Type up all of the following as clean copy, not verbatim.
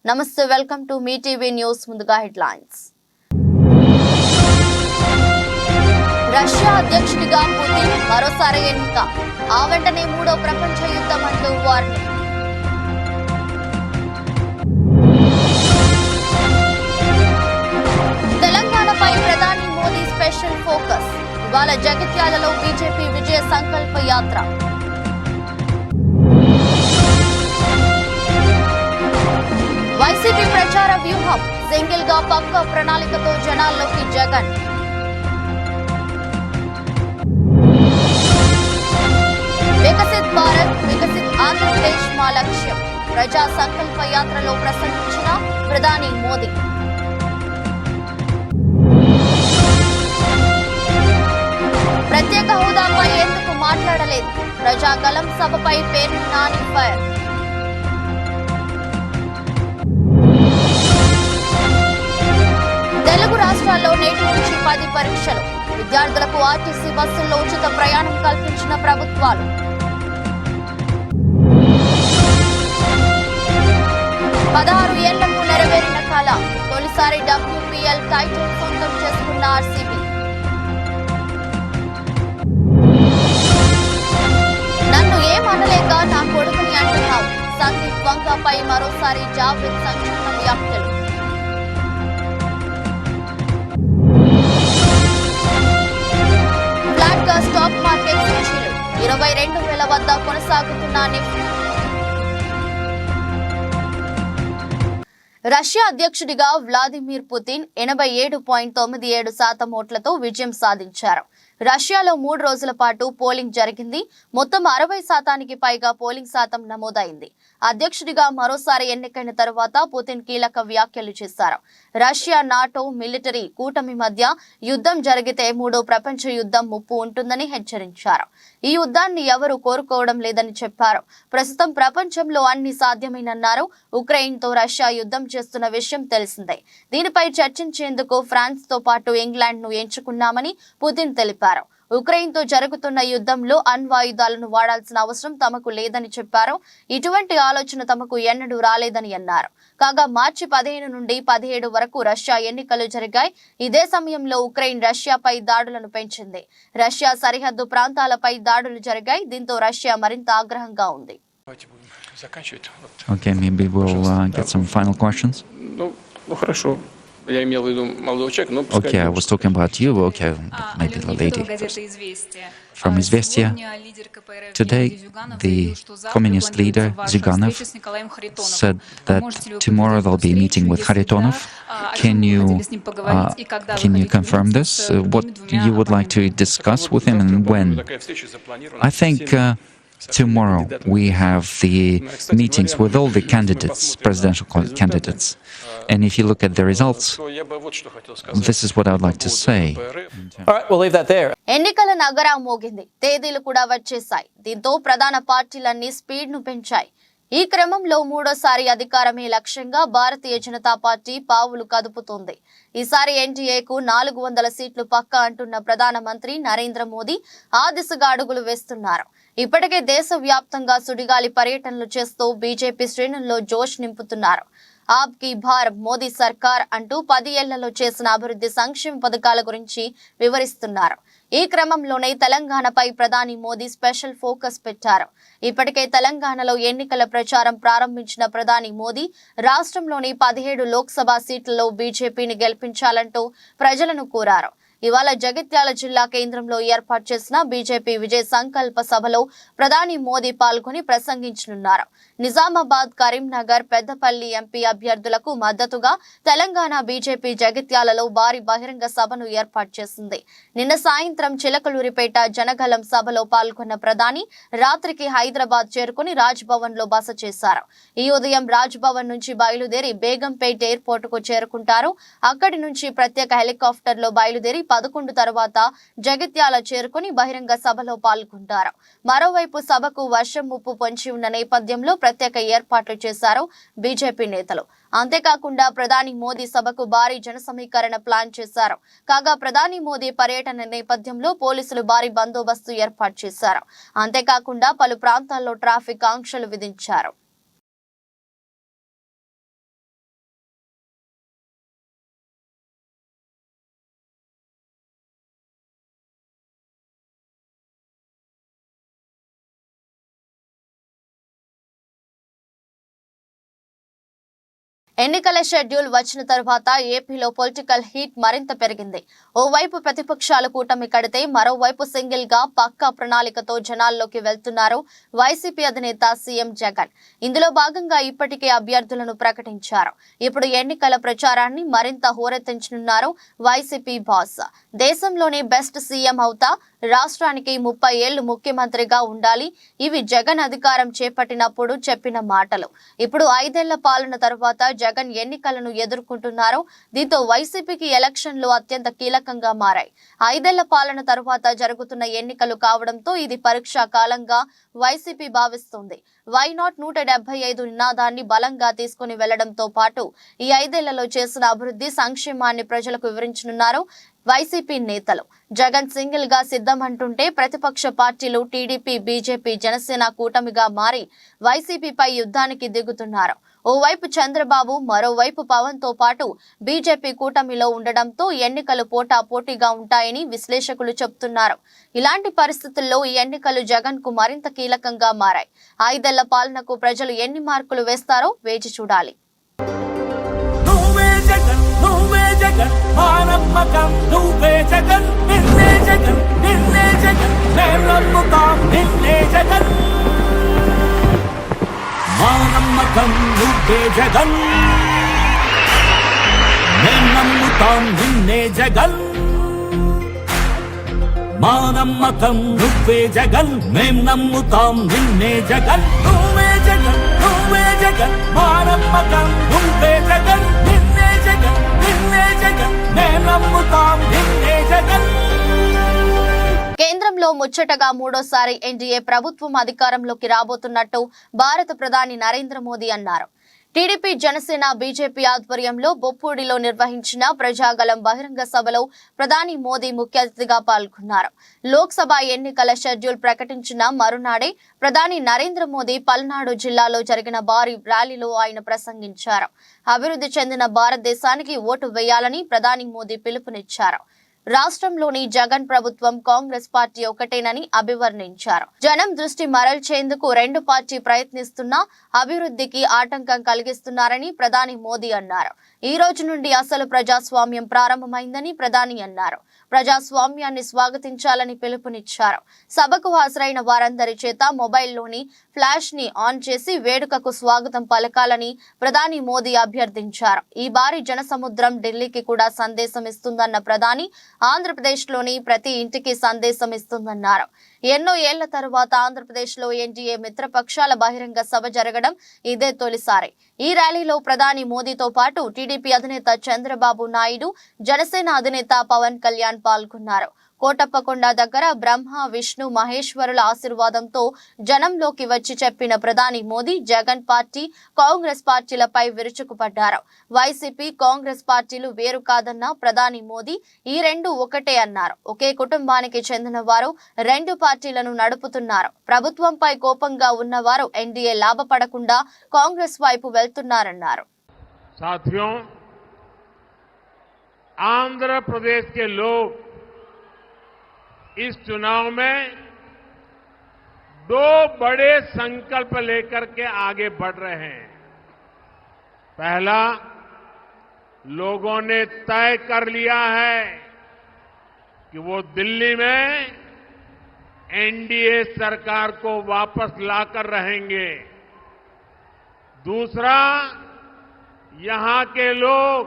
నమస్తే welcome to me TV news ముందుగా headlines Russia అధ్యక్షుడిగా పుతిన్ మరోసారి ఎన్నిక ఆ వెంటనే మూడో ప్రపంచ యుద్ధం అంటూ వార్నింగ్ తెలంగాణపై ప్రధాని మోదీ స్పెషల్ ఫోకస్ ఇవాళ జగిత్యాలలో బీజేపీ విజయ సంకల్ప యాత్ర వైసీపీ ప్రచార వ్యూహం సింగిల్ గా పక్క ప్రణాళికతో జనాల్లోకి జగన్ వికసిత్ భారత్ వికసిత్ ఆంధ్రప్రదేశ్ మా లక్ష్యం ప్రజా సంకల్ప యాత్రలో ప్రసంగించిన ప్రధాని మోదీ ప్రత్యేక హోదాపై ఎందుకు మాట్లాడలేదు ప్రజాగలం సభపై పేరు నాని ఫైర్ తెలుగు రాష్ట్రాల్లో నేటి నుంచి 10 పరీక్షలు విద్యార్థులకు ఆర్టీసీ బస్సుల్లో ఉచిత ప్రయాణం కల్పించిన ప్రభుత్వాలు పదహారు ఏళ్లకు నెరవేరిన కళ తొలిసారి WPL టైటిల్ సొంతం చేసుకున్న ఆర్సీబీ నన్ను ఏమనలేక నా కొడుకుని అంటున్నావు సందీప్ వంగపై మరోసారి జావేద్ సంచలన వ్యాఖ్యలు స్టాక్ మార్కెట్ సూచీలు 22,000 వద్ద కొనసాగుతున్న నిఫ్టీ రష్యా అధ్యక్షుడిగా వ్లాదిమిర్ పుతిన్ 87.97% ఓట్లతో విజయం సాధించారు. రష్యాలో 3 రోజుల పాటు పోలింగ్ జరిగింది. మొత్తం 60% పైగా పోలింగ్ శాతం నమోదైంది. అధ్యక్షుడిగా మరోసారి ఎన్నికైన తరువాత పుతిన్ కీలక వ్యాఖ్యలు చేశారు. రష్యా నాటో మిలిటరీ కూటమి మధ్య యుద్ధం జరిగితే మూడో ప్రపంచ యుద్ధం ముప్పు ఉంటుందని హెచ్చరించారు. ఈ యుద్ధాన్ని ఎవరూ కోరుకోవడం లేదని చెప్పారు. ప్రస్తుతం ప్రపంచంలో అన్ని సాధ్యమేనన్నారు. ఉక్రెయిన్ తో రష్యా యుద్ధం చేస్తున్న విషయం తెలిసిందే. దీనిపై చర్చించేందుకు ఫ్రాన్స్ తో పాటు ఇంగ్లాండ్ ను ఎంచుకున్నామని పుతిన్ తెలిపారు. ఉక్రెయిన్ తో జరుగుతున్న యుద్ధంలో అణ్వాయుధాలను వాడాల్సిన అవసరం తమకు లేదని చెప్పారు. ఇటువంటి ఆలోచన తమకు ఎన్నడూ రాలేదని అన్నారు. కాగా మార్చి 15 నుండి 17 వరకు రష్యా ఎన్నికలు జరిగాయి. ఇదే సమయంలో ఉక్రెయిన్ రష్యాపై దాడులను పెంచింది. రష్యా సరిహద్దు ప్రాంతాలపై దాడులు జరిగాయి. దీంతో రష్యా మరింత ఆగ్రహంగా ఉంది. Okay, maybe we'll get some final questions. Ну хорошо. Я имел в виду молодого человека, но пускай... Okay, I was talking about you. Okay, maybe the lady. From Izvestia, today the communist leader Zyuganov said that tomorrow they'll be meeting with Kharitonov. Can you confirm this? What you would like to discuss with him and when? I think tomorrow we have the meetings with all the candidates, presidential candidates. And if you look at the results, this is what I would like to say. All right, we'll leave that there. ఎన్నికల నగరం మోగింది. తేదీలు కూడా వచ్చేశాయి. దీంతో ప్రధాన పార్టీలన్నీ speed ను పెంచాయి. ఈ క్రమంలో మూడోసారి అధికారమే లక్ష్యంగా భారతీయ జనతా పార్టీ పావులు కదుపుతోంది. ఈసారి ఎన్డీఏకు 400 సీట్లు పక్కా అంటున్న ప్రధానమంత్రి నరేంద్ర మోదీ ఆ దిశగా అడుగులు వేస్తున్నారు. ఇప్పటికే దేశవ్యాప్తంగా సుడిగాలి పర్యటనలు చేస్తూ బీజేపీ శ్రేణుల్లో జోష్ నింపుతున్నారు. ఆప్ కీ బార్ మోదీ సర్కార్ అంటూ 10 ఏళ్లలో చేసిన అభివృద్ధి సంక్షేమ పథకాల గురించి వివరిస్తున్నారు. ఈ క్రమంలోనే తెలంగాణపై ప్రధాని మోదీ స్పెషల్ ఫోకస్ పెట్టారు. ఇప్పటికే తెలంగాణలో ఎన్నికల ప్రచారం ప్రారంభించిన ప్రధాని మోదీ రాష్ట్రంలోని 17 లోక్సభ సీట్లలో బీజేపీని గెలిపించాలంటూ ప్రజలను కోరారు. ఇవాళ జగిత్యాల జిల్లా కేంద్రంలో ఏర్పాటు చేసిన బీజేపీ విజయ సంకల్ప సభలో ప్రధాని మోదీ పాల్గొని ప్రసంగించనున్నారు. నిజామాబాద్, కరీంనగర్, పెద్దపల్లి ఎంపీ అభ్యర్థులకు మద్దతుగా తెలంగాణ బీజేపీ జగిత్యాలలో భారీ బహిరంగ సభను ఏర్పాటు చేసింది. నిన్న సాయంత్రం చిలకలూరిపేట జనగలం సభలో పాల్గొన్న ప్రధాని రాత్రికి హైదరాబాద్ చేరుకుని రాజ్ భవన్ లో బస చేశారు. ఈ ఉదయం రాజ్ భవన్ నుంచి బయలుదేరి బేగంపేట ఎయిర్పోర్ట్ కు చేరుకుంటారు. అక్కడి నుంచి ప్రత్యేక హెలికాప్టర్ లో బయలుదేరి 11 తర్వాత జగిత్యాల చేరుకుని బహిరంగ సభలో పాల్గొంటారు. మరోవైపు సభకు వర్షం ముప్పు పొంచి ఉన్న నేపథ్యంలో ప్రత్యేక ఏర్పాట్లు చేశారు బీజేపీ నేతలు. అంతేకాకుండా ప్రధాని మోదీ సభకు భారీ జన సమీకరణ ప్లాన్ చేశారు. కాగా ప్రధాని మోదీ పర్యటన నేపథ్యంలో పోలీసులు భారీ బందోబస్తు ఏర్పాటు చేశారు. అంతేకాకుండా పలు ప్రాంతాల్లో ట్రాఫిక్ ఆంక్షలు విధించారు. ఎన్నికల షెడ్యూల్ వచ్చిన తర్వాత ఏపీలో పొలిటికల్ హీట్ మరింత పెరిగింది. ఓవైపు ప్రతిపక్షాలు కూటమి కడితే మరోవైపు సింగిల్ గా పక్కా ప్రణాళికతో జనాల్లోకి వెళ్తున్నారు వైసీపీ అధినేత సీఎం జగన్. ఇందులో భాగంగా ఇప్పటికే అభ్యర్థులను ప్రకటించారు. ఇప్పుడు ఎన్నికల ప్రచారాన్ని మరింత హోరెత్తించనున్నారు వైసీపీ బాస్. దేశంలోనే బెస్ట్ సీఎం అవుతా, రాష్ట్రానికి 30 ఏళ్లు ముఖ్యమంత్రిగా ఉండాలి. ఇవి జగన్ అధికారం చేపట్టినప్పుడు చెప్పిన మాటలు. ఇప్పుడు 5 ఏళ్ల పాలన తర్వాత జగన్ ఎన్నికలను ఎదుర్కొంటున్నారు. దీంతో వైసీపీకి ఎలక్షన్లు అత్యంత కీలకంగా మారాయి. 5 ఏళ్ల పాలన తర్వాత జరుగుతున్న ఎన్నికలు కావడంతో ఇది పరీక్షా కాలంగా వైసీపీ భావిస్తుంది. వై నాట్ 175 నినాదాన్ని బలంగా తీసుకుని వెళ్లడంతో పాటు ఈ 5 ఏళ్లలో చేసిన అభివృద్ధి సంక్షేమాన్ని ప్రజలకు వివరించనున్నారు వైసీపీ నేతలు. జగన్ సింగిల్ గా సిద్ధమంటుంటే ప్రతిపక్ష పార్టీలు టీడీపీ, బీజేపీ, జనసేన కూటమిగా మారి వైసీపీపై యుద్ధానికి దిగుతున్నారు. ఓవైపు చంద్రబాబు, మరోవైపు పవన్ తో పాటు బీజేపీ కూటమిలో ఉండడంతో ఎన్నికలు పోటాపోటీగా ఉంటాయని విశ్లేషకులు చెబుతున్నారు. ఇలాంటి పరిస్థితుల్లో ఈ ఎన్నికలు జగన్ కు మరింత కీలకంగా మారాయి. 5 ఏళ్ల పాలనకు ప్రజలు ఎన్ని మార్కులు వేస్తారో వేచి చూడాలి. జగన్ మానమ్మకం నువ్వే జగన్, నిన్నే జగన్, నిన్నే జగన్, మేం నమ్ముతాం నిన్నే జగన్. మానమ్మకం నువ్వే జగన్, మేం నమ్ముతాం నిన్నే జగన్. మానమ్మకం నువ్వే జగన్, మేం నమ్ముతాం నిన్నే జగన్. నువ్వే జగన్, నువ్వే జగన్, మానమ్మకం నువ్వే జగన్, నిన్నే జగన్, నిన్నే జగన్, మేం నమ్ముతాం నిన్నే జగన్. కేంద్రంలో ముచ్చటగా 3వ ఎన్డీఏ ప్రభుత్వం అధికారంలోకి రాబోతున్నట్టు భారత ప్రధాని నరేంద్ర మోదీ అన్నారు. టీడీపీ, జనసేన, బీజేపీ ఆధ్వర్యంలో బొప్పూడిలో నిర్వహించిన ప్రజాగళం బహిరంగ సభలో ప్రధాని మోదీ ముఖ్య అతిథిగా పాల్గొన్నారు. లోక్సభ ఎన్నికల షెడ్యూల్ ప్రకటించిన మరునాడే ప్రధాని నరేంద్ర మోదీ పల్నాడు జిల్లాలో జరిగిన భారీ ర్యాలీలో ఆయన ప్రసంగించారు. అభివృద్ధి చెందిన భారతదేశానికి ఓటు వేయాలని ప్రధాని మోదీ పిలుపునిచ్చారు. రాష్ట్రంలోని జగన్ ప్రభుత్వం, కాంగ్రెస్ పార్టీ ఒకటేనని అభివర్ణించారు. జనం దృష్టి మరల్చేందుకు రెండు పార్టీ ప్రయత్నిస్తున్నా అభివృద్ధికి ఆటంకం కలిగిస్తున్నారని ప్రధాని మోదీ అన్నారు. ఈ రోజు నుండి అసలు ప్రజాస్వామ్యం ప్రారంభమైందని ప్రధాని అన్నారు. ప్రజాస్వామ్యాన్ని స్వాగతించాలని పిలుపునిచ్చారు. సభకు హాజరైన వారందరి చేత మొబైల్లోని ఫ్లాష్ ని ఆన్ చేసి వేడుకకు స్వాగతం పలకాలని ప్రధాని మోదీ అభ్యర్థించారు. ఈ భారీ జనసముద్రం ఢిల్లీకి కూడా సందేశం ఇస్తుందన్న ప్రధాని ఆంధ్రప్రదేశ్లోని ప్రతి ఇంటికి సందేశం ఇస్తుందన్నారు. ఎన్నో ఏళ్ల తరువాత ఆంధ్రప్రదేశ్లో ఎన్డీఏ మిత్రపక్షాల బహిరంగ సభ జరగడం ఇదే తొలిసారి. ఈ ర్యాలీలో ప్రధాని మోదీతో పాటు టీడీపీ అధినేత చంద్రబాబు నాయుడు, జనసేన అధినేత పవన్ కళ్యాణ్ పాల్గొన్నారు. కోటప్పకొండ దగ్గర బ్రహ్మ, విష్ణు, మహేశ్వరుల ఆశీర్వాదంతో జనంలోకి వచ్చి చెప్పిన ప్రధాని మోదీ జగన్ పార్టీ, కాంగ్రెస్ పార్టీలపై విరుచుకుపడ్డారు. వైసీపీ, కాంగ్రెస్ పార్టీలు వేరు కాదన్న ప్రధాని మోదీ ఈ రెండు ఒకటే అన్నారు. ఒకే కుటుంబానికి చెందిన వారు రెండు పార్టీలను నడుపుతున్నారు. ప్రభుత్వంపై కోపంగా ఉన్నవారు ఎన్డీఏ లాభపడకుండా కాంగ్రెస్ వైపు వెళ్తున్నారన్నారు. साथियों, आंध्र प्रदेश के लोग इस चुनाव में दो बड़े संकल्प लेकर के आगे बढ़ रहे हैं। पहला, लोगों ने तय कर लिया है कि वो दिल्ली में एनडीए सरकार को वापस लाकर रहेंगे। दूसरा, यहां के लोग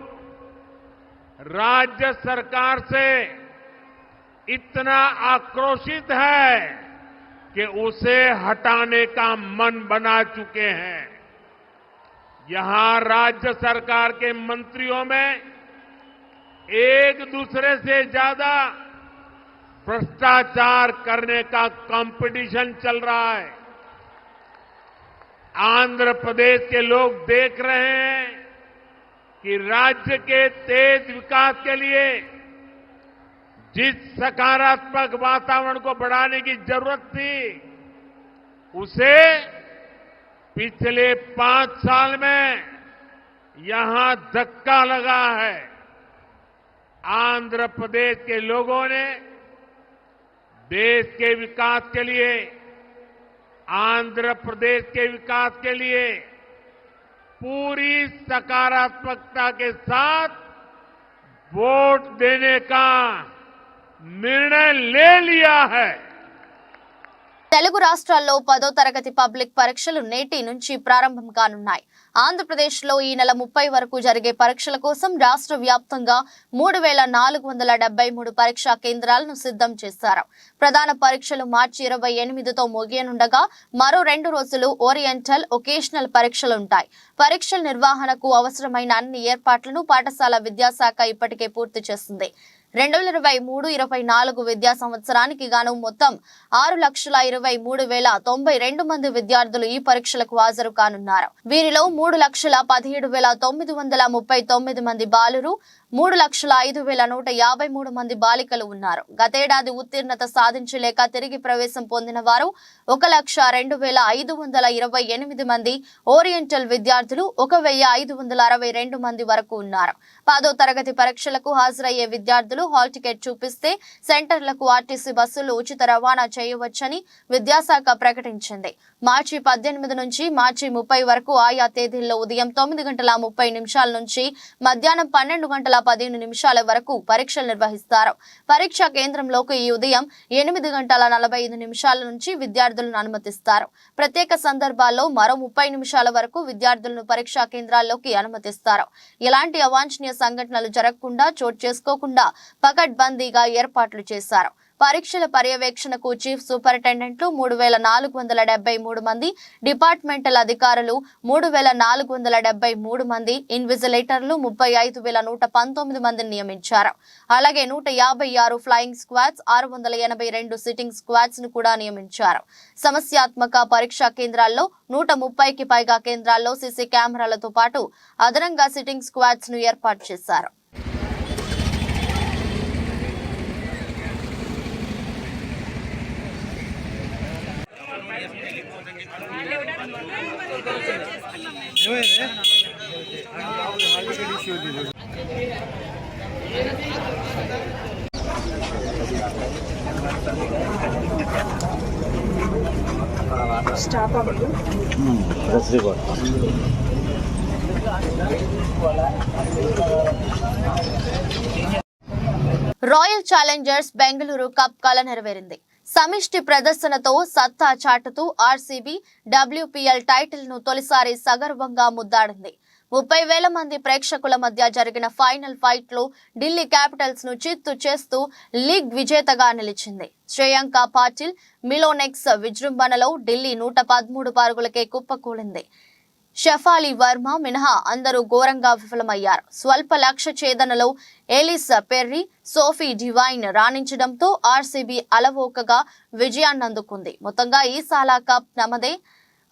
राज्य सरकार से इतना आक्रोशित है कि उसे हटाने का मन बना चुके हैं। यहां राज्य सरकार के मंत्रियों में एक दूसरे से ज्यादा भ्रष्टाचार करने का कंपटीशन चल रहा है। आंध्र प्रदेश के लोग देख रहे हैं कि राज्य के तेज विकास के लिए जिस सकारात्मक वातावरण को बढ़ाने की जरूरत थी, उसे पिछले 5 साल में यहां धक्का लगा है। आंध्र प्रदेश के लोगों ने देश के विकास के लिए, आंध्र प्रदेश के विकास के लिए पूरी सकारात्मकता के साथ वोट देने का निर्णय ले लिया है। తెలుగు రాష్ట్రాల్లో 10వ తరగతి పబ్లిక్ పరీక్షలు నేటి నుంచి ప్రారంభం కానున్నాయి. ఆంధ్రప్రదేశ్లో ఈ నెల 30 వరకు జరిగే పరీక్షల కోసం రాష్ట్ర వ్యాప్తంగా 3473 పరీక్షా కేంద్రాలను సిద్ధం చేశారు. ప్రధాన పరీక్షలు మార్చి 28తో ముగియనుండగా మరో 2 రోజులు ఓరియంటల్, ఒకేషనల్ పరీక్షలుంటాయి. పరీక్షల నిర్వహణకు అవసరమైన అన్ని ఏర్పాట్లను పాఠశాల విద్యాశాఖ ఇప్పటికే పూర్తి చేసింది. 2023-24 విద్యా సంవత్సరానికి గాను మొత్తం 6,23,092 మంది విద్యార్థులు ఈ పరీక్షలకు హాజరు కానున్నారు. వీరిలో 3,17,939 మంది బాలురు, 3,05,153 మంది బాలికలు ఉన్నారు. గతేడాది ఉత్తీర్ణత సాధించలేక తిరిగి ప్రవేశం పొందిన వారు 1,02,528 మంది, ఓరియంటల్ విద్యార్థులు 1,562 మంది వరకు ఉన్నారు. 10వ తరగతి పరీక్షలకు హాజరయ్యే విద్యార్థులు హాల్ టికెట్ చూపిస్తే సెంటర్లకు ఆర్టీసీ బస్సులు ఉచిత రవాణా చేయవచ్చని విద్యాశాఖ ప్రకటించింది. మార్చి 18 నుంచి మార్చి 30 వరకు ఆయా తేదీల్లో ఉదయం 9:30 నుంచి మధ్యాహ్నం 12:15 వరకు పరీక్షలు నిర్వహిస్తారు. పరీక్షా కేంద్రంలోకి ఈ ఉదయం 8:45 నుంచి విద్యార్థులను అనుమతిస్తారు. ప్రత్యేక సందర్భాల్లో మరో 30 నిమిషాల వరకు విద్యార్థులను పరీక్షా కేంద్రాల్లోకి అనుమతిస్తారు. ఎలాంటి అవాంఛనీయ సంఘటనలు జరగకుండా, చోటు చేసుకోకుండా పకడ్బందీగా ఏర్పాట్లు చేశారు. పరీక్షల పర్యవేక్షణకు చీఫ్ సూపరింటెండెంట్లు 3,473 మంది, డిపార్ట్మెంటల్ అధికారులు 3,473 మంది, ఇన్విజిలేటర్లు 35,119 మందిని నియమించారు. అలాగే 156 ఫ్లయింగ్ స్క్వాడ్స్, 682 సిట్టింగ్ స్క్వాడ్స్ ను కూడా నియమించారు. సమస్యాత్మక పరీక్షా కేంద్రాల్లో 130కి పైగా కేంద్రాల్లో సీసీ కెమెరాలతో పాటు అదనంగా సిట్టింగ్ స్క్వాడ్స్ ను ఏర్పాటు చేశారు. రాయల్ ఛాలెంజర్స్ బెంగళూరు కప్ కల నెరవేరింది. సమిష్టి ప్రదర్శనతో సత్తా చాటుతూ ఆర్సీబీ WPL టైటిల్ ను తొలిసారి సగర్వంగా ముద్దాడింది. 30,000 మంది ప్రేక్షకుల మధ్య జరిగిన ఫైనల్ ఫైట్ లో ఢిల్లీ క్యాపిటల్స్ ను చిత్తు చేస్తూ లీగ్ విజేతగా నిలిచింది. శ్రేయాంక పాటిల్, మిలోనెక్స్ విజృంభణలో ఢిల్లీ 113 పరుగులకే కుప్పకూలింది. షఫాలి వర్మ మినహా అందరూ ఘోరంగా విఫలమయ్యారు. స్వల్ప లక్ష్య ఛేదనలో ఎలిస్ పెర్రీ, సోఫీ డివైన్ రాణించడంతో ఆర్సీబీ అలవోకగా విజయాన్ని అందుకుంది. మొత్తంగా ఈ సాలా కప్ నమదే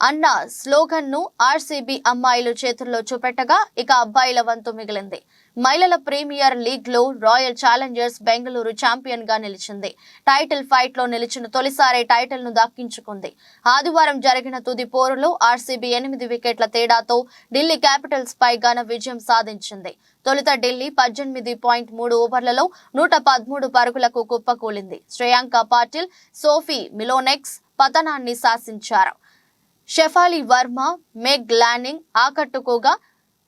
అన్న స్లోగన్ ను ఆర్సీబీ అమ్మాయిలు చేతుల్లో చూపెట్టగా ఇక అబ్బాయిల వంతు మిగిలింది. మహిళల ప్రీమియర్ లీగ్ లో రాయల్ ఛాలెంజర్స్ బెంగళూరు ఛాంపియన్ గా నిలిచింది. టైటిల్ ఫైట్ లో నిలిచిన తొలిసారి టైటిల్ ను దక్కించుకుంది. ఆదివారం జరిగిన తుది పోరులో ఆర్సీబీ 8 వికెట్ల తేడాతో ఢిల్లీ క్యాపిటల్స్ పై ఘన విజయం సాధించింది. తొలుత ఢిల్లీ 18.3 ఓవర్లలో 113 పరుగులకు కుప్పకూలింది. శ్రేయాంక పాటిల్, సోఫీ మిలోనెక్స్ పతనాన్ని శాసించారు. షెఫాలి వర్మ, మెగ్ లానింగ్ ఆకట్టుకోగా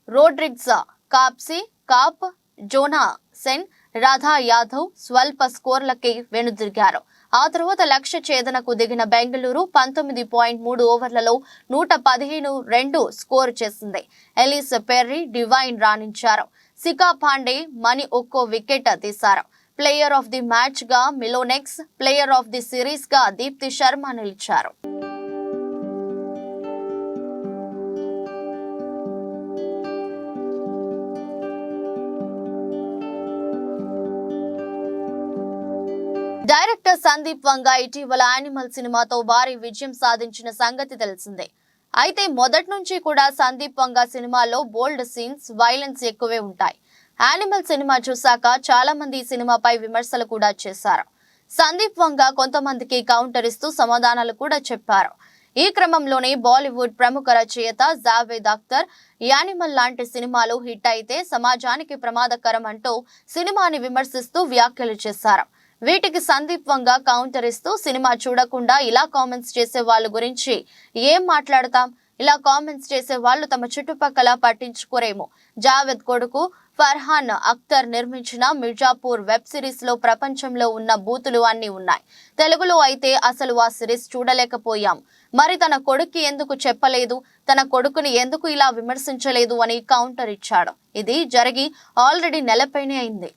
Rodrigues, Capsey, Kapp, Jonassen, Radha Yadav స్వల్ప స్కోర్లకి వెనుదిరిగారు. ఆ తర్వాత లక్ష్య ఛేదనకు దిగిన బెంగళూరు 19.3 ఓవర్లలో 115 స్కోర్ చేసింది. ఎలిస్ పెర్రీ, డివైన్ రాణించారు. సికా పాండే, మణి ఒక్కో వికెట్ తీశారు. ప్లేయర్ ఆఫ్ ది మ్యాచ్ గా Molineux, player of the series గా దీప్తి శర్మ నిలిచారు. డైరెక్టర్ సందీప్ వంగ ఇటీవల యానిమల్ సినిమాతో భారీ విజయం సాధించిన సంగతి తెలిసిందే. అయితే మొదటి నుంచి కూడా సందీప్ వంగ సినిమాలో బోల్డ్ సీన్స్, వైలెన్స్ ఎక్కువే ఉంటాయి. యానిమల్ సినిమా చూశాక చాలా మంది ఈ సినిమాపై విమర్శలు కూడా చేశారు. సందీప్ వంగ కొంతమందికి కౌంటర్ ఇస్తూ సమాధానాలు కూడా చెప్పారు. ఈ క్రమంలోనే బాలీవుడ్ ప్రముఖ రచయిత జావేద్ అఖ్తర్ యానిమల్ లాంటి సినిమాలు హిట్ అయితే సమాజానికి ప్రమాదకరం అంటూ సినిమాని విమర్శిస్తూ వ్యాఖ్యలు చేశారు. వీటికి సందీప్ వంగ కౌంటర్ ఇస్తూ సినిమా చూడకుండా ఇలా కామెంట్స్ చేసే వాళ్ళ గురించి ఏం మాట్లాడతాం, ఇలా కామెంట్స్ చేసే వాళ్ళు తమ చుట్టుపక్కల పట్టించుకోరేమో. జావేద్ కొడుకు ఫర్హాన్ అఖ్తర్ నిర్మించిన మిర్జాపూర్ వెబ్ సిరీస్ లో ప్రపంచంలో ఉన్న బూతులు అన్ని ఉన్నాయి. తెలుగులో అయితే అసలు ఆ సిరీస్ చూడలేకపోయాం. మరి తన కొడుక్కి ఎందుకు చెప్పలేదు, తన కొడుకుని ఎందుకు ఇలా విమర్శించలేదు అని కౌంటర్ ఇచ్చాడు. ఇది జరిగి ఆల్రెడీ నెలపైనే అయింది.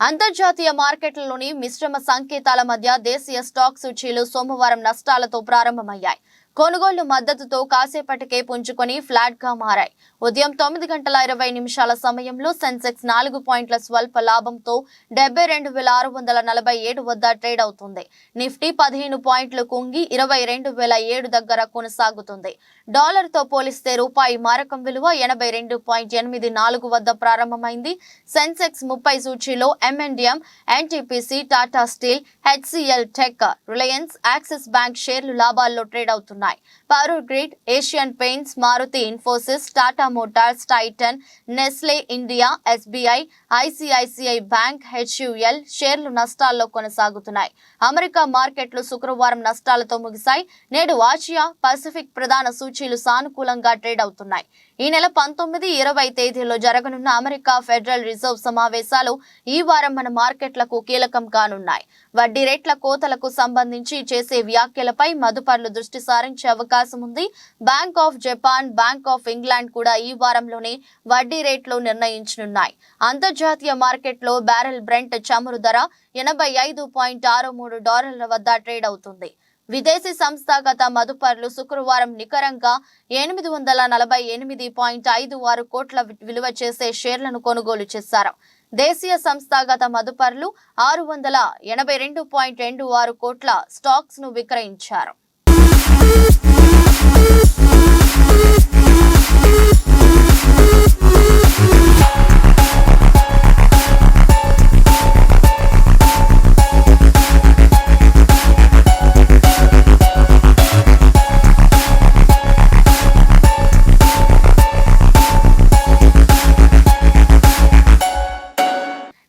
అంతర్జాతీయ మార్కెట్లలోని మిశ్రమ సంకేతాల మధ్య దేశీయ స్టాక్ సూచీలు సోమవారం నష్టాలతో ప్రారంభమయ్యాయి. కొనుగోళ్లు మద్దతుతో కాసేపటికే పుంజుకొని ఫ్లాట్ గా మారాయి. ఉదయం 9:20 సమయంలో సెన్సెక్స్ 4 పాయింట్ల స్వల్ప లాభంతో 72,647 వద్ద ట్రేడ్ అవుతుంది. నిఫ్టీ 15 పాయింట్లు కుంగి 22,007 దగ్గర కొనసాగుతుంది. డాలర్ తో పోలిస్తే రూపాయి మారకం విలువ 82.84 వద్ద ప్రారంభమైంది. సెన్సెక్స్ 30 సూచీలో M&M, NTPC, Tata Steel, HCL Tech, Reliance, Axis Bank షేర్లు లాభాల్లో ట్రేడ్ అవుతున్నాయి. Power Grid, Asian Paints, Maruti Infosys, Tata Motors, Titan, Nestle India, SBI, ICICI బ్యాంక్, HUL షేర్లు నష్టాల్లో కొనసాగుతున్నాయి. అమెరికా మార్కెట్లు శుక్రవారం నష్టాలతో ముగిశాయి. నేడు ఆసియా పసిఫిక్ ప్రధాన సూచీలు సానుకూలంగా ట్రేడ్ అవుతున్నాయి. ఈ నెల 19, 20 తేదీల్లో జరగనున్న అమెరికా ఫెడరల్ రిజర్వ్ సమావేశాలు ఈ వారం మన మార్కెట్లకు కీలకం కానున్నాయి. వడ్డీ రేట్ల కోతలకు సంబంధించి చేసే వ్యాఖ్యలపై మదుపర్లు దృష్టి సారించే అవకాశం ఉంది. Bank of Japan, bank of England కూడా ఈ వారంలోనే వడ్డీ రేట్లు నిర్ణయించనున్నాయి. అంతర్జాతీయ మార్కెట్లో బ్యారెల్ బ్రెంట్ చమురు ధర $85.63 వద్ద ట్రేడ్ అవుతుంది. విదేశీ సంస్థాగత మదుపర్లు శుక్రవారం నికరంగా 848.56 కోట్ల విలువ చేసే షేర్లను కొనుగోలు చేశారు. దేశీయ సంస్థాగత మదుపర్లు 682.26 కోట్ల స్టాక్స్ ను విక్రయించారు.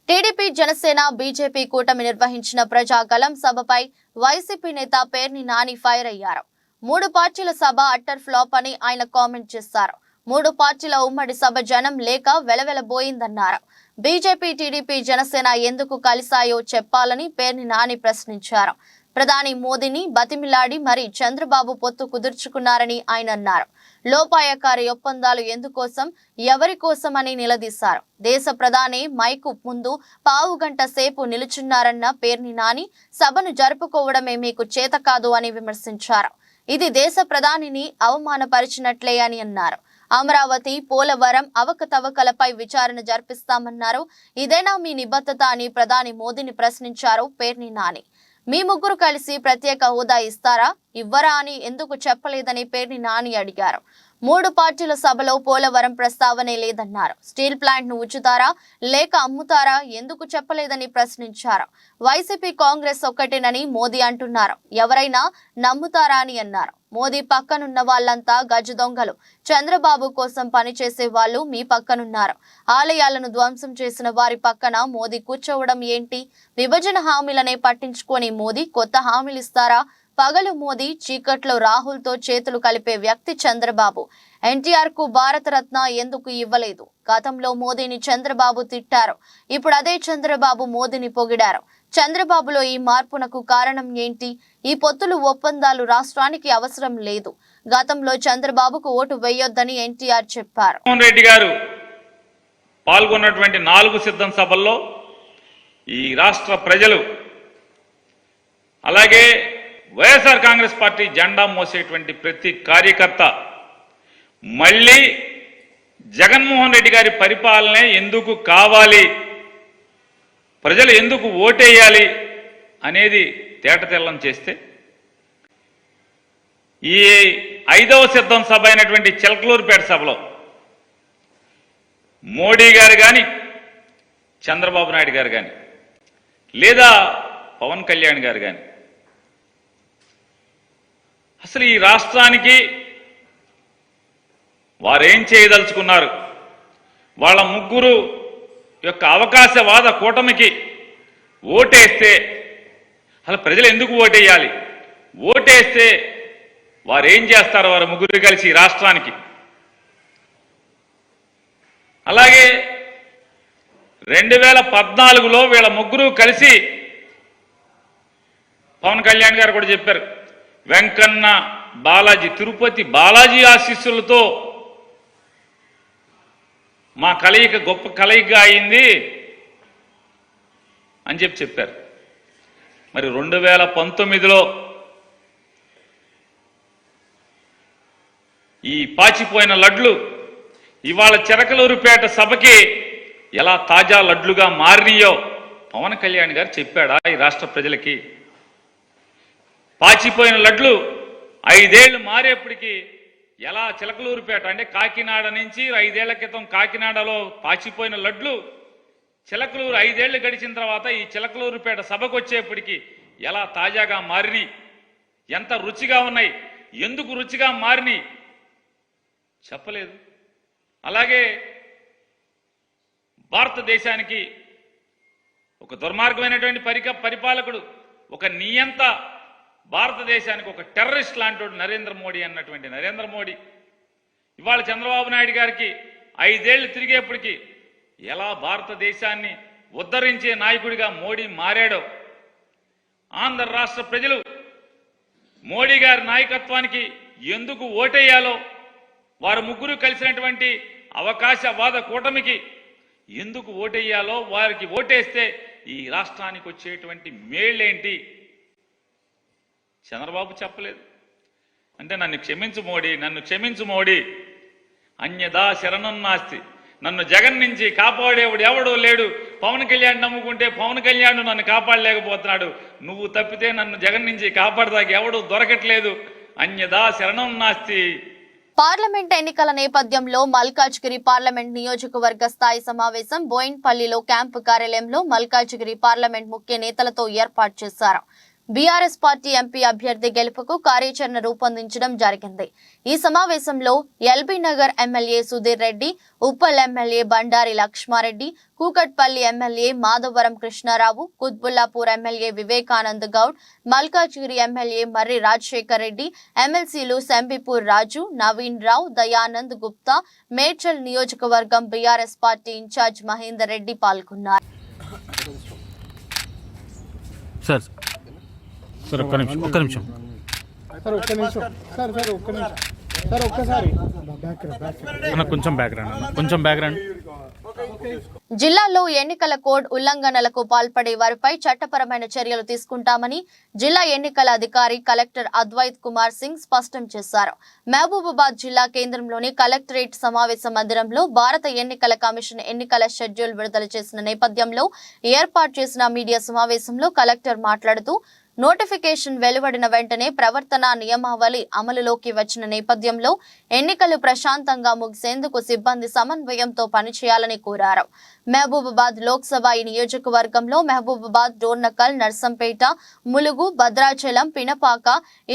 టీడీపీ, జనసేన, బీజేపీ కూటమి నిర్వహించిన ప్రజాగలం సభపై వైసీపీ నేత పేర్ని నాని ఫైర్ అయ్యారు. 3 పార్టీల సభ అట్టర్ ఫ్లాప్ అని ఆయన కామెంట్ చేశారు. 3 పార్టీల ఉమ్మడి సభ జనం లేక వెలవెలబోయిందన్నారు. బీజేపీ, టీడీపీ, జనసేన ఎందుకు కలిశాయో చెప్పాలని పేర్ని నాని ప్రశ్నించారు. ప్రధాని మోదీని బతిమిలాడి మరి చంద్రబాబు పొత్తు కుదుర్చుకున్నారని ఆయన అన్నారు. లోపాయకారి ఒప్పందాలు ఎందుకోసం, ఎవరి కోసం అని నిలదీశారు. దేశ ప్రధాని మైకు ముందు పావు గంట సేపు నిలుచున్నారన్న పేర్ని నాని సభను జరుపుకోవడమే మీకు చేత కాదు అని విమర్శించారు. ఇది దేశ ప్రధానిని అవమానపరిచినట్లే అని అన్నారు. అమరావతి, పోలవరం అవకతవకలపై విచారణ జరిపిస్తామన్నారు. ఇదేనా మీ నిబద్ధత అని ప్రధాని మోదీని ప్రశ్నించారు పేర్ని నాని. మీ ముగ్గురు కలిసి ప్రత్యేక హోదా ఇస్తారా, ఇవ్వరా అని ఎందుకు చెప్పలేదని పేర్ని నాని అడిగారు. 3 పార్టీల సభలో పోలవరం ప్రస్తావనే లేదన్నారు. స్టీల్ ప్లాంట్ ను ఉంచుతారా లేక అమ్ముతారా ఎందుకు చెప్పలేదని ప్రశ్నించారు. వైసీపీ, కాంగ్రెస్ ఒక్కటేనని మోదీ అంటున్నారు. ఎవరైనా నమ్ముతారా అని అన్నారు. మోదీ పక్కనున్న వాళ్ళంతా గజ దొంగలు. చంద్రబాబు కోసం పనిచేసే వాళ్ళు మీ పక్కనున్నారు. ఆలయాలను ధ్వంసం చేసిన వారి పక్కన మోదీ కూర్చోవడం ఏంటి? విభజన హామీలనే పట్టించుకొని మోదీ కొత్త హామీలు ఇస్తారా? పగలు మోదీ, చీకట్లో రాహుల్ తో చేతులు కలిపే వ్యక్తి చంద్రబాబు. ఎన్టీఆర్ కు భారతరత్న ఎందుకు ఇవ్వలేదు? గతంలో మోదీని చంద్రబాబు తిట్టారు. ఇప్పుడు అదే చంద్రబాబు మోదీని పొగిడారు. చంద్రబాబులో ఈ మార్పునకు కారణం ఏంటి? ఈ పొత్తులు, ఒప్పందాలు రాష్ట్రానికి అవసరం లేదు. గతంలో చంద్రబాబుకు ఓటు వేయొద్దని ఎన్టీఆర్ చెప్పారు. జగన్మోహన్ రెడ్డి గారు పాల్గొన్నటువంటి 4 సిద్ధం సభల్లో ఈ రాష్ట్ర ప్రజలు, అలాగే వైఎస్ఆర్ కాంగ్రెస్ పార్టీ జెండా మోసేటువంటి ప్రతి కార్యకర్త మళ్ళీ జగన్మోహన్ రెడ్డి గారి పరిపాలనే ఎందుకు కావాలి, ప్రజలు ఎందుకు ఓటేయాలి అనేది తేటతెల్లం చేస్తే, ఈ 5వ సిద్ధం సభ అయినటువంటి చిలకలూరుపేట సభలో మోడీ గారు కానీ, చంద్రబాబు నాయుడు గారు కానీ, లేదా పవన్ కళ్యాణ్ గారు కానీ అసలు ఈ రాష్ట్రానికి వారేం చేయదలుచుకున్నారు, వాళ్ళ ముగ్గురు యొక్క అవకాశవాద కూటమికి ఓటేస్తే అసలు ప్రజలు ఎందుకు ఓటేయాలి, ఓటేస్తే వారు ఏం చేస్తారు వారు ముగ్గురు కలిసి ఈ రాష్ట్రానికి? అలాగే 2014లో వీళ్ళ ముగ్గురు కలిసి పవన్ కళ్యాణ్ గారు కూడా చెప్పారు, వెంకన్న బాలాజీ, తిరుపతి బాలాజీ ఆశీస్సులతో మా కలయిక గొప్ప కలయిక అయింది అని చెప్పారు. మరి 2019లో ఈ పాచిపోయిన లడ్లు ఇవాళ చిలకలూరుపేట సభకి ఎలా తాజా లడ్లుగా మారినాయో పవన్ కళ్యాణ్ గారు చెప్పాడా ఈ రాష్ట్ర ప్రజలకి? పాచిపోయిన లడ్లు 5 ఏళ్లు మారేప్పటికీ ఎలా చిలకలూరుపేట అంటే కాకినాడ నుంచి 5 ఏళ్ల క్రితం కాకినాడలో పాచిపోయిన లడ్లు చిలకలూరు 5 ఏళ్లు గడిచిన తర్వాత ఈ చిలకలూరుపేట సభకు వచ్చేప్పటికీ ఎలా తాజాగా మారినాయి, ఎంత రుచిగా ఉన్నాయి, ఎందుకు రుచిగా మారినాయి చెప్పలేదు. అలాగే భారతదేశానికి ఒక దుర్మార్గమైనటువంటి పరిపాలకుడు, ఒక నియంత, భారతదేశానికి ఒక టెర్రరిస్ట్ లాంటి నరేంద్ర మోడీ అన్నటువంటి నరేంద్ర మోడీ ఇవాళ చంద్రబాబు నాయుడు గారికి 5 ఏళ్లు తిరిగేప్పటికీ ఎలా భారతదేశాన్ని ఉద్ధరించే నాయకుడిగా మోడీ మారాడో, ఆంధ్ర రాష్ట్ర ప్రజలు మోడీ గారి నాయకత్వానికి ఎందుకు ఓటేయాలో, వారు ముగ్గురు కలిసినటువంటి అవకాశవాద కూటమికి ఎందుకు ఓటేయాలో, వారికి ఓటేస్తే ఈ రాష్ట్రానికి వచ్చేటువంటి మేళ్ళేంటి చంద్రబాబు చెప్పలేదు. అంటే నన్ను క్షమించు మోడీ, నన్ను క్షమించు మోడీ, అన్యదా శరణం నాస్తి, నన్ను జగన్ నుంచి కాపాడేవాడు ఎవడో లేడు, పవన్ కళ్యాణ్ నమ్ముకుంటే పవన్ కళ్యాణ్ నన్ను కాపాడలేకపోతున్నాడు, నువ్వు తప్పితే నన్ను జగన్ నుంచి కాపాడదాకా ఎవడు దొరకట్లేదు, అన్యదా శరణం నాస్తి. పార్లమెంట్ ఎన్నికల నేపథ్యంలో మల్కాజ్గిరి పార్లమెంట్ నియోజకవర్గ స్థాయి సమావేశం బోయిన్పల్లిలో క్యాంపు కార్యాలయంలో మల్కాజ్గిరి పార్లమెంట్ ముఖ్య నేతలతో ఏర్పాటు చేశారు. బీఆర్ఎస్ పార్టీ ఎంపీ అభ్యర్థి గెలుపుకు కార్యాచరణ రూపొందించడం జరిగింది. ఈ సమావేశంలో LB Nagar MLA Sudheer Reddy, Uppal MLA Bandari Lakshma Reddy, Kukatpally MLA Madhavaram Krishna Rao, Quthbullapur MLA Vivekanand Goud, Malkajgiri MLA Marri Rajasekhar Reddy, ఎమ్మెల్సీలు సంబిపూర్ రాజు, నవీన్ రావు, దయానంద్ గుప్తా, మేడ్చల్ నియోజకవర్గం BRS party incharge Mahender Reddy పాల్గొన్నారు. జిల్లాలో ఎన్నికల కోడ్ ఉల్లంఘనలకు పాల్పడే వారిపై చట్టపరమైన చర్యలు తీసుకుంటామని జిల్లా ఎన్నికల అధికారి కలెక్టర్ అద్వైత్ కుమార్ సింగ్ స్పష్టం చేశారు. మహబూబాబాద్ జిల్లా కేంద్రంలోని కలెక్టరేట్ సమావేశ మందిరంలో భారత ఎన్నికల కమిషన్ ఎన్నికల షెడ్యూల్ విడుదల చేసిన నేపథ్యంలో ఏర్పాటు చేసిన మీడియా సమావేశంలో కలెక్టర్ మాట్లాడుతూ, నోటిఫికేషన్ వెలువడిన వెంటనే ప్రవర్తన నియమావళి అమలులోకి వచ్చిన నేపథ్యంలో ఎన్నికలు ప్రశాంతంగా ముగిసేందుకు సిబ్బంది సమన్వయంతో పనిచేయాలని కోరారు. మహబూబాబాద్ లోక్సభ ఈ నియోజకవర్గంలో మహబూబాబాద్, డోర్నకల్, నర్సంపేట, ములుగు, భద్రాచలం, పినపాక,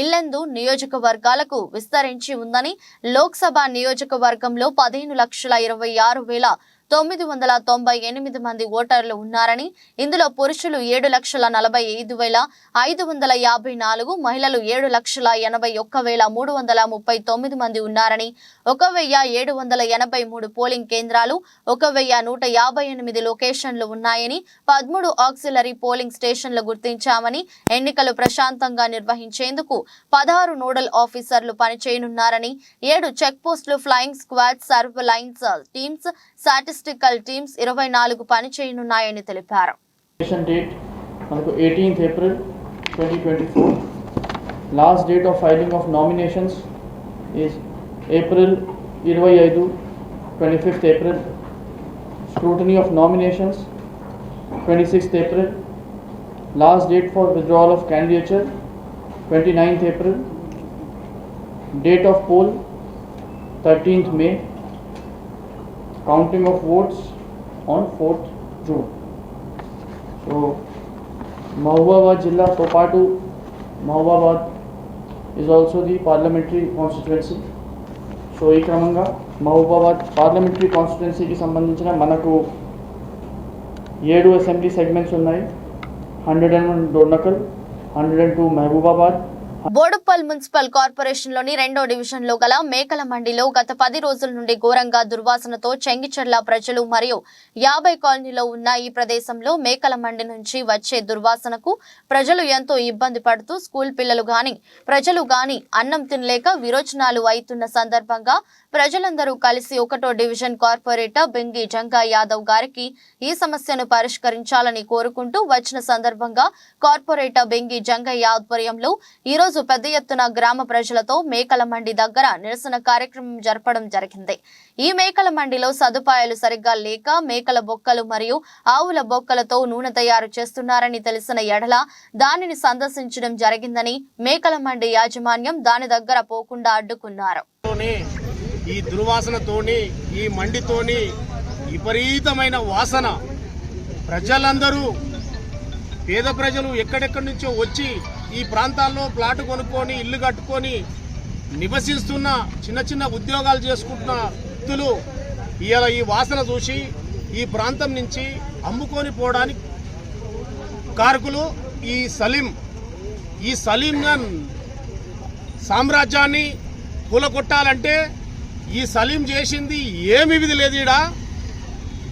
ఇల్లెందు నియోజకవర్గాలకు విస్తరించి ఉందని, లోక్సభ నియోజకవర్గంలో 15,26,998 మంది ఓటర్లు ఉన్నారని, ఇందులో పురుషులు 7,45,554, మహిళలు 7,81,339 మంది ఉన్నారని, 1,783 పోలింగ్ కేంద్రాలు, 1,158 లొకేషన్లు ఉన్నాయని, 13 ఆక్సిలరీ పోలింగ్ స్టేషన్లు గుర్తించామని, ఎన్నికలు ప్రశాంతంగా నిర్వహించేందుకు 16 నోడల్ ఆఫీసర్లు పనిచేయనున్నారని, 7 చెక్ పోస్టులు, flying squad, surveillance teams, statistical teams 24 పనిచేయనున్నాయని తెలిపారు. Date 18th April 2024. Last date of filing of nominations is April 25, 25th April. Scrutiny of nominations 26th April. Last date for withdrawal of candidature 29th April. Date of poll 13th May. Counting of votes on 4th June. So Mahbubabad Jilla to Patu, Mahbubabad is also the parliamentary constituency. So ఈ క్రమంగా Mahabubabad parliamentary కాన్స్టిట్యున్సీకి సంబంధించిన మనకు 7 assembly segments ఉన్నాయి. 101 Dornakal, 102 Mahabubabad. Boduppal municipal corporation లోని 2వ division లో గల మేకల మండిలో గత 10 రోజుల నుండి ఘోరంగా దుర్వాసనతో చెంగిచెర్ల ప్రజలు మరియు 50 కాలనీలో ఉన్న ఈ ప్రదేశంలో మేకల మండి నుంచి వచ్చే దుర్వాసనకు ప్రజలు ఎంతో ఇబ్బంది పడుతూ స్కూల్ పిల్లలు గాని ప్రజలు గాని అన్నం తినలేక విరోచనాలు అవుతున్న సందర్భంగా ప్రజలందరూ కలిసి 1వ డివిజన్ కార్పొరేటర్ బెంగి జంగా యాదవ్ గారికి ఈ సమస్యను పరిష్కరించాలని కోరుకుంటూ వచ్చిన సందర్భంగా కార్పొరేటర్ బెంగి జంగయ్య ఆధ్వర్యంలో ఈ రోజు పెద్ద ఎత్తున గ్రామ ప్రజలతో మేకల మండి దగ్గర నిరసన కార్యక్రమం జరపడం జరిగింది. ఈ మేకల మండిలో సదుపాయాలు సరిగ్గా లేక మేకల బొక్కలు మరియు ఆవుల బొక్కలతో నూనె తయారు చేస్తున్నారని తెలిసిన ఎడల దానిని సందర్శించడం జరిగిందని మేకల మండి యాజమాన్యం దాని దగ్గర పోకుండా అడ్డుకున్నారు. ఈ దుర్వాసనతోని ఈ మండితోని విపరీతమైన వాసన ప్రజలందరూ పేద ప్రజలు ఎక్కడెక్కడి నుంచో వచ్చి ఈ ప్రాంతాల్లో ప్లాట్ కొనుక్కొని ఇల్లు కట్టుకొని నివసిస్తున్న చిన్న చిన్న ఉద్యోగాలు చేసుకుంటున్న వ్యక్తులు ఇలా ఈ వాసన చూసి ఈ ప్రాంతం నుంచి అమ్ముకొని పోవడానికి కారకులు ఈ సలీం సామ్రాజ్యాన్ని కూలగొట్టాలంటే ఈ సలీం చేసింది ఏమి విధి లేదు. ఈడ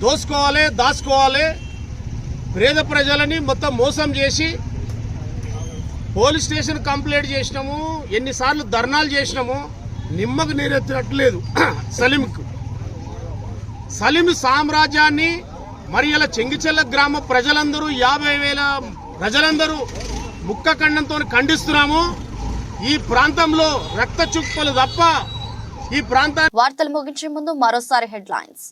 దోసుకోవాలి, దాచుకోవాలి. పేద ప్రజలని మొత్తం మోసం చేసి పోలీస్ స్టేషన్ కంప్లైంట్ చేసినాము, ఎన్నిసార్లు ధర్నాలు చేసినాము, నిమ్మకు నీరెత్తినట్లేదు. సలీం సామ్రాజ్యాన్ని మరి ఇలా చెంగిచెల్ల గ్రామ ప్రజలందరూ 50,000 ప్రజలందరూ ముక్క ఖండంతో ఖండిస్తున్నాము. ఈ ప్రాంతంలో రక్త చుక్కలు తప్ప ఈ ప్రాంతాన్ని. వార్తలు ముగించే ముందు మరోసారి హెడ్లైన్స్.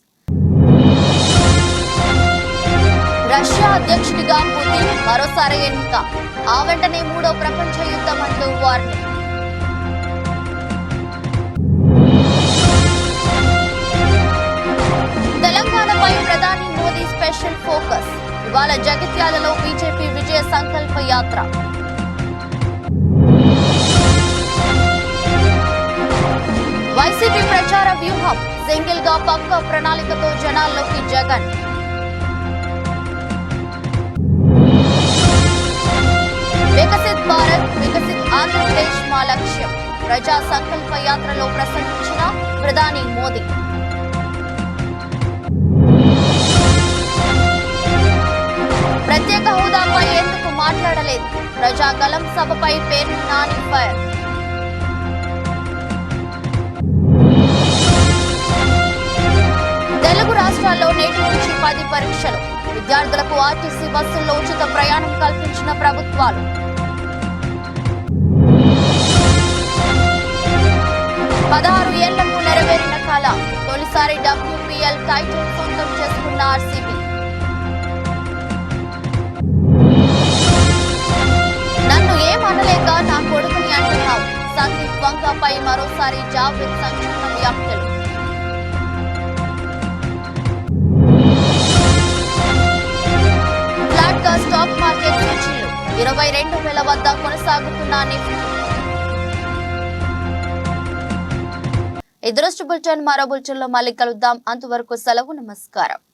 రష్యా అధ్యక్షుడిగా పుతిన్ మరోసారి ఎన్నిక, ఆ వెంటనే 3వ ప్రపంచ యుద్ధం అంటూ వార్నింగ్. తెలంగాణపై ప్రధాని మోదీ స్పెషల్ ఫోకస్, ఇవాళ జగిత్యాలలో బీజేపీ విజయ సంకల్ప యాత్ర. వైసీపీ ప్రచార వ్యూహం, సింగిల్ గా పక్కా ప్రణాళికతో జనాల్లోకి జగన్. వికసిత్ భారత్, వికసిత్ ఆంధ్రప్రదేశ్ మా లక్ష్యం, ప్రజా సంకల్ప యాత్రలో ప్రసంగించిన ప్రధాని మోదీ. ప్రత్యేక హోదాపై ఎందుకు మాట్లాడలేదు, ప్రజాగలం సభపై పేర్ని నాని ఫైర్. తెలుగు రాష్ట్రాల్లో నేటి నుంచి 10 పరీక్షలు, విద్యార్థులకు ఆర్టీసీ బస్సుల్లో ఉచిత ప్రయాణం కల్పించిన ప్రభుత్వాలు. 16 ఏళ్లకు నెరవేరిన కళ, తొలిసారి WPL టైటిల్ సొంతం చేసుకున్న ఆర్సీబీ. నన్ను ఏమనలేక నా కొడుకుని అంటున్నావు, సందీప్ వంగపై మరోసారి జావేద్ సంచలన వ్యాఖ్యలు. ఫ్లాట్ గా స్టాక్ మార్కెట్ సూచీలు 22,000 వద్ద కొనసాగుతున్న నిఫ్టీ. ఈ దృష్టి బులెటిన్ మరో బులెటిన్ లో మళ్ళీ కలుద్దాం. అంతవరకు సెలవు, నమస్కారం.